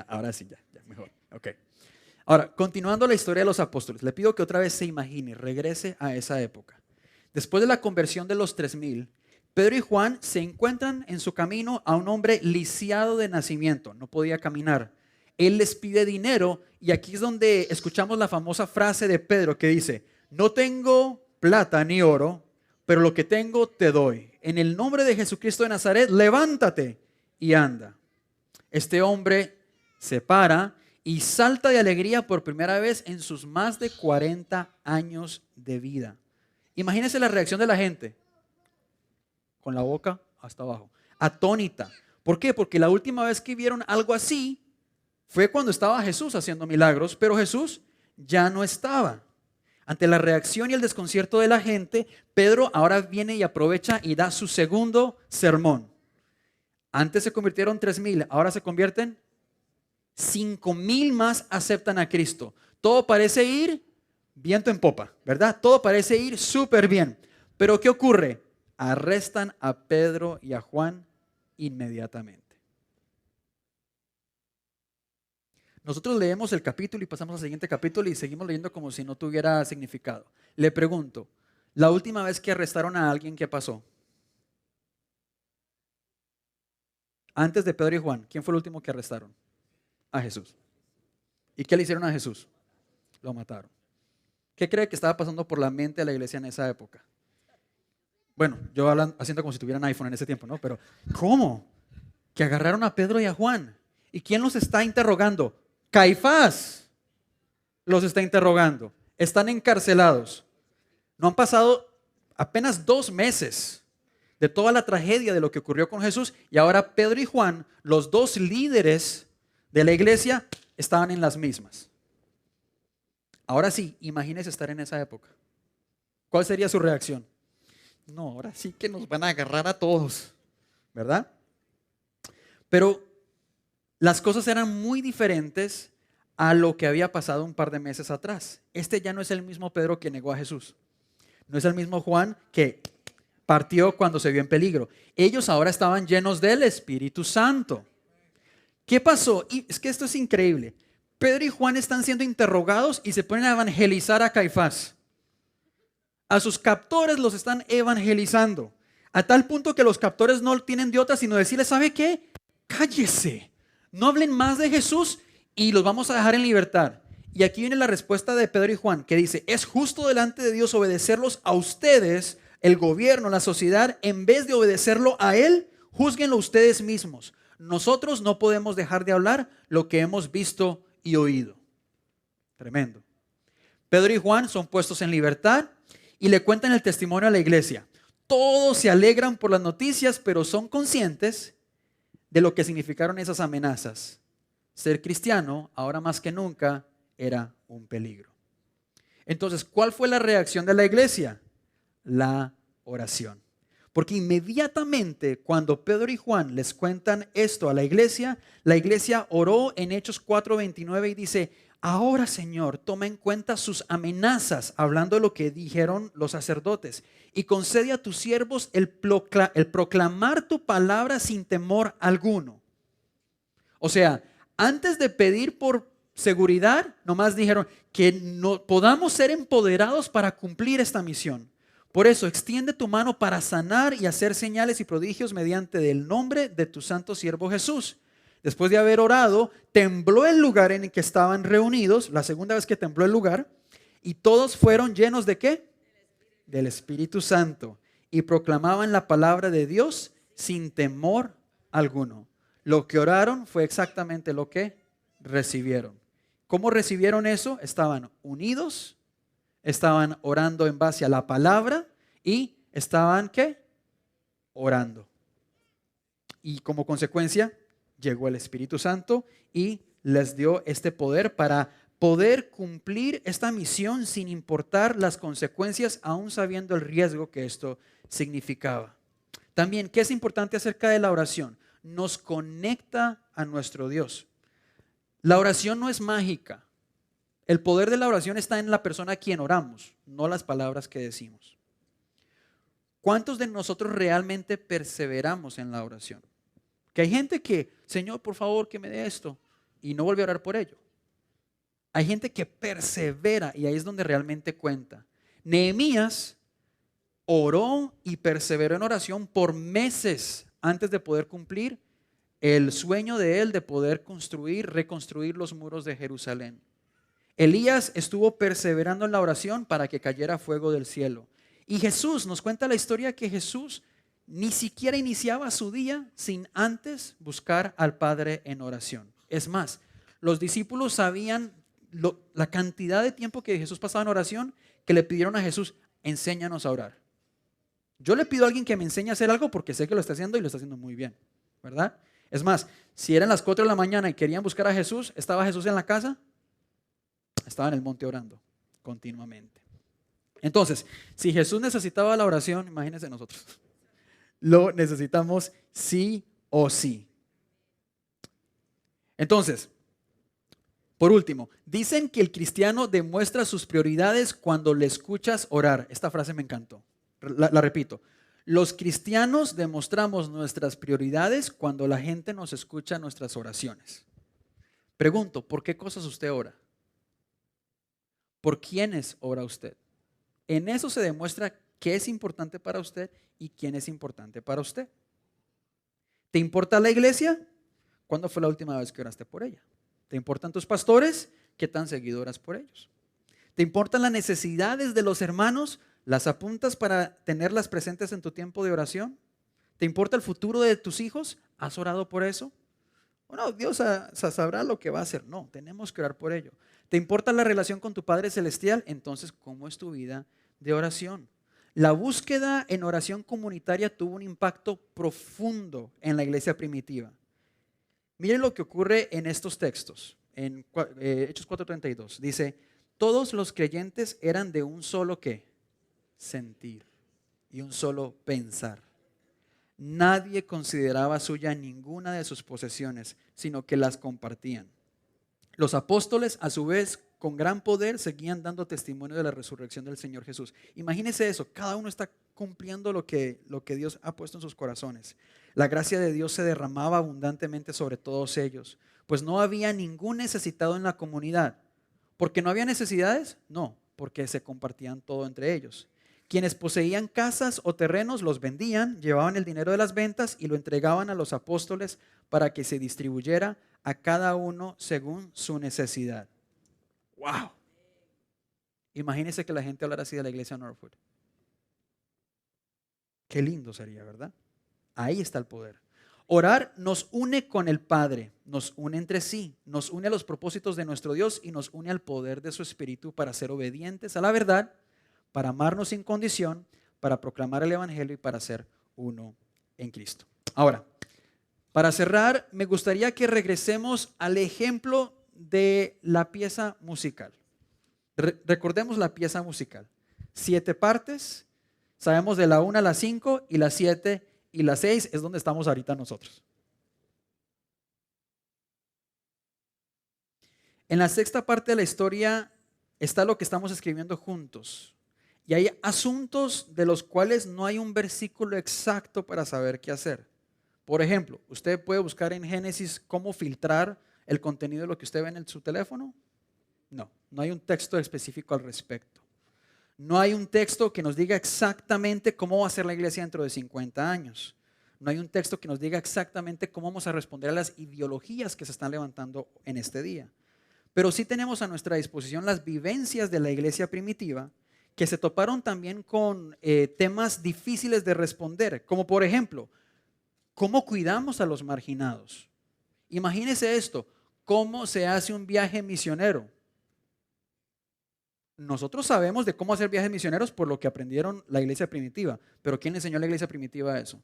Ahora sí, ya mejor. Ok. Ahora, continuando la historia de los apóstoles, le pido que otra vez se imagine, regrese a esa época. Después de la conversión de los 3000, Pedro y Juan se encuentran en su camino a un hombre lisiado de nacimiento, no podía caminar. Él les pide dinero y aquí es donde escuchamos la famosa frase de Pedro que dice, no tengo plata ni oro, pero lo que tengo te doy. En el nombre de Jesucristo de Nazaret, levántate y anda. Este hombre se para y salta de alegría por primera vez en sus más de 40 años de vida. Imagínense la reacción de la gente, con la boca hasta abajo, atónita. ¿Por qué? Porque la última vez que vieron algo así fue cuando estaba Jesús haciendo milagros, pero Jesús ya no estaba. Ante la reacción y el desconcierto de la gente, Pedro ahora viene y aprovecha y da su segundo sermón. Antes se convirtieron 3000, ahora se convierten 5000 más aceptan a Cristo. Todo parece ir viento en popa, ¿verdad? Todo parece ir súper bien. Pero ¿qué ocurre? Arrestan a Pedro y a Juan inmediatamente. Nosotros leemos el capítulo y pasamos al siguiente capítulo y seguimos leyendo como si no tuviera significado. Le pregunto, la última vez que arrestaron a alguien, ¿qué pasó? Antes de Pedro y Juan, ¿quién fue el último que arrestaron? A Jesús. ¿Y qué le hicieron a Jesús? Lo mataron. ¿Qué cree que estaba pasando por la mente de la iglesia en esa época? Bueno, yo haciendo como si tuvieran iPhone en ese tiempo, ¿no? Pero, ¿cómo? Que agarraron a Pedro y a Juan. ¿Y quién los está interrogando? Caifás los está interrogando. Están encarcelados. No han pasado apenas 2 meses de toda la tragedia de lo que ocurrió con Jesús y ahora Pedro y Juan, los 2 líderes de la iglesia, estaban en las mismas. Ahora sí, imagínese estar en esa época. ¿Cuál sería su reacción? No, ahora sí que nos van a agarrar a todos, ¿verdad? Pero las cosas eran muy diferentes a lo que había pasado un par de meses atrás. Este ya no es el mismo Pedro que negó a Jesús. No es el mismo Juan que partió cuando se vio en peligro. Ellos ahora estaban llenos del Espíritu Santo. ¿Qué pasó? Y es que esto es increíble. Pedro y Juan están siendo interrogados y se ponen a evangelizar a Caifás. A sus captores los están evangelizando. A tal punto que los captores no tienen de otra sino decirles, ¿sabe qué? Cállese. No hablen más de Jesús y los vamos a dejar en libertad. Y aquí viene la respuesta de Pedro y Juan que dice, es justo delante de Dios obedecerlos a ustedes, el gobierno, la sociedad, en vez de obedecerlo a Él, júzguenlo ustedes mismos. Nosotros no podemos dejar de hablar lo que hemos visto y oído. Tremendo. Pedro y Juan son puestos en libertad y le cuentan el testimonio a la iglesia. Todos se alegran por las noticias, pero son conscientes de lo que significaron esas amenazas. Ser cristiano, ahora más que nunca, era un peligro. Entonces, ¿cuál fue la reacción de la iglesia? La oración. Porque inmediatamente cuando Pedro y Juan les cuentan esto a la iglesia oró en Hechos 4:29 y dice, ahora Señor, toma en cuenta sus amenazas, hablando de lo que dijeron los sacerdotes, y concede a tus siervos el proclamar tu palabra sin temor alguno. O sea, antes de pedir por seguridad, nomás dijeron que no podamos ser empoderados para cumplir esta misión. Por eso, extiende tu mano para sanar y hacer señales y prodigios mediante el nombre de tu santo siervo Jesús. Después de haber orado, tembló el lugar en el que estaban reunidos, la segunda vez que tembló el lugar, y todos fueron llenos ¿de qué? Del Espíritu Santo, y proclamaban la palabra de Dios sin temor alguno. Lo que oraron fue exactamente lo que recibieron. ¿Cómo recibieron eso? Estaban unidos, estaban orando en base a la palabra y estaban ¿qué? Orando. Y como consecuencia llegó el Espíritu Santo y les dio este poder para poder cumplir esta misión sin importar las consecuencias, aún sabiendo el riesgo que esto significaba. También, ¿qué es importante acerca de la oración? Nos conecta a nuestro Dios. La oración no es mágica. El poder de la oración está en la persona a quien oramos, no las palabras que decimos. ¿Cuántos de nosotros realmente perseveramos en la oración? Que hay gente que, Señor, por favor, que me dé esto, y no vuelve a orar por ello. Hay gente que persevera y ahí es donde realmente cuenta. Nehemías oró y perseveró en oración por meses antes de poder cumplir el sueño de él de poder reconstruir los muros de Jerusalén. Elías estuvo perseverando en la oración para que cayera fuego del cielo. Y Jesús, nos cuenta la historia que Jesús ni siquiera iniciaba su día sin antes buscar al Padre en oración. Es más, los discípulos sabían la cantidad de tiempo que Jesús pasaba en oración, que le pidieron a Jesús, enséñanos a orar. Yo le pido a alguien que me enseñe a hacer algo porque sé que lo está haciendo y lo está haciendo muy bien, ¿verdad? Es más, si eran las 4 de la mañana y querían buscar a Jesús, ¿estaba Jesús en la casa? Estaba en el monte orando continuamente. Entonces, si Jesús necesitaba la oración, imagínense nosotros. Lo necesitamos sí o sí. Entonces, por último, dicen que el cristiano demuestra sus prioridades cuando le escuchas orar. Esta frase me encantó. La repito. Los cristianos demostramos nuestras prioridades cuando la gente nos escucha nuestras oraciones. Pregunto, ¿por qué cosas usted ora? ¿Por quiénes ora usted? En eso se demuestra qué es importante para usted y quién es importante para usted. ¿Te importa la iglesia? ¿Cuándo fue la última vez que oraste por ella? ¿Te importan tus pastores? ¿Qué tan seguido oras por ellos? ¿Te importan las necesidades de los hermanos? ¿Las apuntas para tenerlas presentes en tu tiempo de oración? ¿Te importa el futuro de tus hijos? ¿Has orado por eso? Bueno, Dios sabrá lo que va a hacer. No, tenemos que orar por ello. ¿Te importa la relación con tu Padre Celestial? Entonces, ¿cómo es tu vida de oración? La búsqueda en oración comunitaria tuvo un impacto profundo en la iglesia primitiva. Miren lo que ocurre en estos textos, en Hechos 4:32. Dice, todos los creyentes eran de un solo ¿qué? Sentir y un solo pensar. Nadie consideraba suya ninguna de sus posesiones, sino que las compartían. Los apóstoles, a su vez, con gran poder, seguían dando testimonio de la resurrección del Señor Jesús. Imagínense eso, cada uno está cumpliendo lo que Dios ha puesto en sus corazones. La gracia de Dios se derramaba abundantemente sobre todos ellos, pues no había ningún necesitado en la comunidad. ¿Por qué no había necesidades? No, porque se compartían todo entre ellos. Quienes poseían casas o terrenos los vendían, llevaban el dinero de las ventas y lo entregaban a los apóstoles para que se distribuyera a cada uno según su necesidad. ¡Wow! Imagínense que la gente hablara así de la iglesia Northwood. Qué lindo sería, ¿verdad? Ahí está el poder. Orar nos une con el Padre, nos une entre sí, nos une a los propósitos de nuestro Dios y nos une al poder de su Espíritu para ser obedientes a la verdad, para amarnos sin condición, para proclamar el Evangelio y para ser uno en Cristo. Ahora, para cerrar, me gustaría que regresemos al ejemplo de la pieza musical. Recordemos la pieza musical. 7 partes, sabemos de la 1 a la 5 y la 7 y la 6 es donde estamos ahorita nosotros. En la 6ª parte de la historia está lo que estamos escribiendo juntos. Y hay asuntos de los cuales no hay un versículo exacto para saber qué hacer. Por ejemplo, usted puede buscar en Génesis cómo filtrar el contenido de lo que usted ve en su teléfono. No hay un texto específico al respecto. No hay un texto que nos diga exactamente cómo va a ser la iglesia dentro de 50 años. No hay un texto que nos diga exactamente cómo vamos a responder a las ideologías que se están levantando en este día. Pero sí tenemos a nuestra disposición las vivencias de la iglesia primitiva que se toparon también con temas difíciles de responder, como por ejemplo, ¿cómo cuidamos a los marginados? Imagínese esto, ¿cómo se hace un viaje misionero? Nosotros sabemos de cómo hacer viajes misioneros por lo que aprendieron la iglesia primitiva, pero ¿quién le enseñó a la iglesia primitiva eso?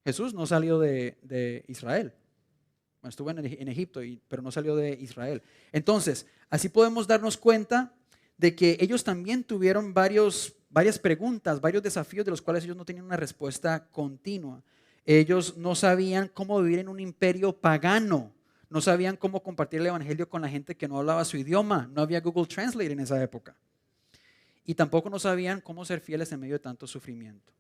Jesús no salió de Israel. Bueno, estuvo en Egipto, pero no salió de Israel. Entonces, así podemos darnos cuenta de que ellos también tuvieron varias preguntas, varios desafíos de los cuales ellos no tenían una respuesta continua. Ellos no sabían cómo vivir en un imperio pagano. No sabían cómo compartir el evangelio con la gente que no hablaba su idioma. No había Google Translate en esa época. Y tampoco no sabían cómo ser fieles en medio de tanto sufrimiento.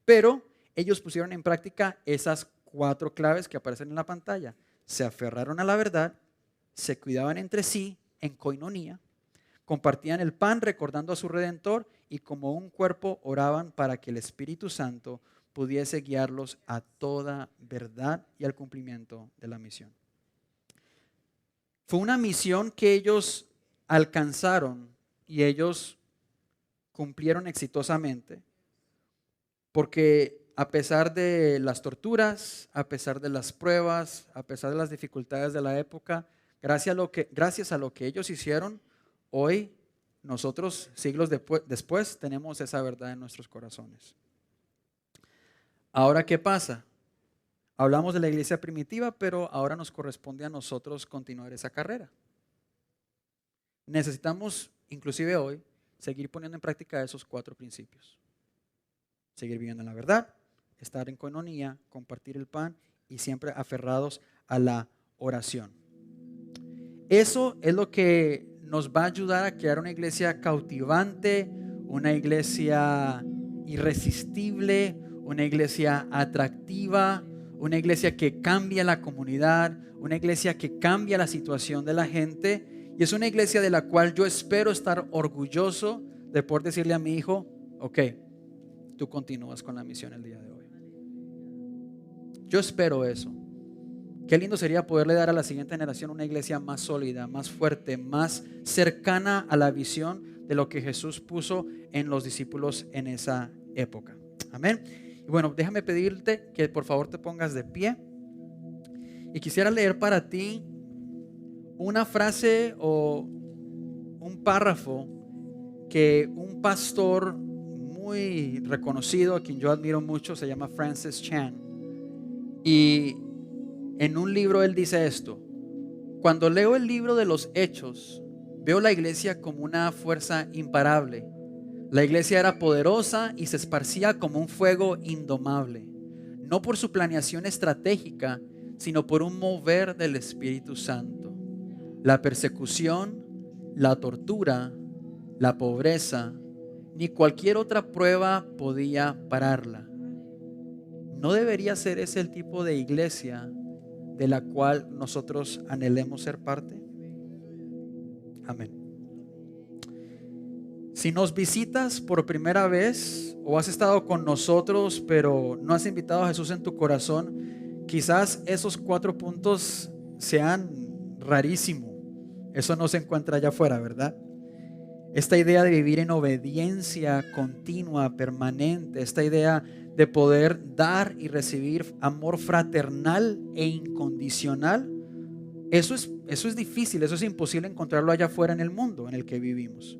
Pero ellos pusieron en práctica esas 4 claves que aparecen en la pantalla. Se aferraron a la verdad, se cuidaban entre sí en coinonía, compartían el pan recordando a su Redentor y como un cuerpo oraban para que el Espíritu Santo pudiese guiarlos a toda verdad y al cumplimiento de la misión. Fue una misión que ellos alcanzaron y ellos cumplieron exitosamente, porque a pesar de las torturas, a pesar de las pruebas, a pesar de las dificultades de la época, gracias a lo que ellos hicieron, hoy nosotros, siglos después, tenemos esa verdad en nuestros corazones. Ahora, ¿qué pasa? Hablamos de la iglesia primitiva, pero ahora nos corresponde a nosotros continuar esa carrera. Necesitamos, inclusive hoy, seguir poniendo en práctica esos 4 principios. Seguir viviendo en la verdad, estar en coinonía, compartir el pan y siempre aferrados a la oración. Eso es lo que nos va a ayudar a crear una iglesia cautivante, una iglesia irresistible, una iglesia atractiva, una iglesia que cambia la comunidad, una iglesia que cambia la situación de la gente. Y es una iglesia de la cual yo espero estar orgulloso de poder decirle a mi hijo, ok, tú continúas con la misión el día de hoy. Yo espero eso. Qué lindo sería poderle dar a la siguiente generación una iglesia más sólida, más fuerte, más cercana a la visión de lo que Jesús puso en los discípulos en esa época. Amén. Y bueno, déjame pedirte que por favor te pongas de pie. Y quisiera leer para ti una frase o un párrafo que un pastor muy reconocido, a quien yo admiro mucho, se llama Francis Chan. Y en un libro él dice esto: cuando leo el libro de los Hechos, veo la iglesia como una fuerza imparable. La iglesia era poderosa y se esparcía como un fuego indomable, no por su planeación estratégica, sino por un mover del Espíritu Santo. La persecución, la tortura, la pobreza, ni cualquier otra prueba podía pararla. ¿No debería ser ese el tipo de iglesia de la cual nosotros anhelemos ser parte? Amén. Si nos visitas por primera vez o has estado con nosotros pero no has invitado a Jesús en tu corazón, quizás esos 4 puntos sean rarísimos. Eso no se encuentra allá afuera, ¿verdad? Esta idea de vivir en obediencia continua, permanente, esta idea de poder dar y recibir amor fraternal e incondicional, eso es difícil, eso es imposible encontrarlo allá afuera en el mundo en el que vivimos.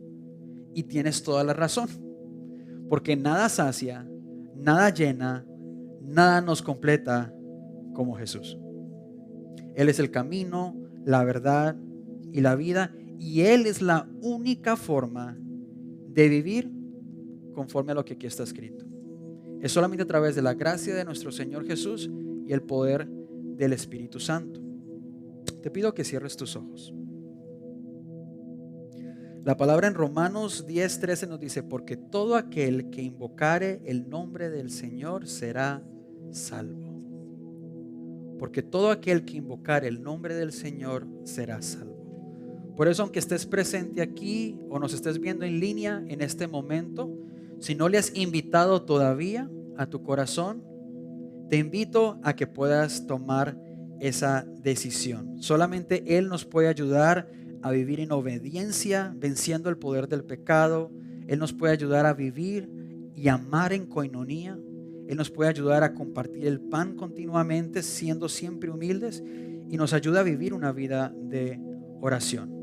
Y tienes toda la razón, porque nada sacia, nada llena, nada nos completa como Jesús. Él es el camino, la verdad y la vida, y Él es la única forma de vivir conforme a lo que aquí está escrito. Es solamente a través de la gracia de nuestro Señor Jesús y el poder del Espíritu Santo. Te pido que cierres tus ojos. La palabra en Romanos 10:13 nos dice: porque todo aquel que invocare el nombre del Señor será salvo. Porque todo aquel que invocare el nombre del Señor será salvo. Por eso, aunque estés presente aquí o nos estés viendo en línea en este momento, si no le has invitado todavía a tu corazón, te invito a que puedas tomar esa decisión. Solamente Él nos puede ayudar a vivir en obediencia, venciendo el poder del pecado. Él nos puede ayudar a vivir y amar en coinonía. Él nos puede ayudar a compartir el pan continuamente, siendo siempre humildes, y nos ayuda a vivir una vida de oración.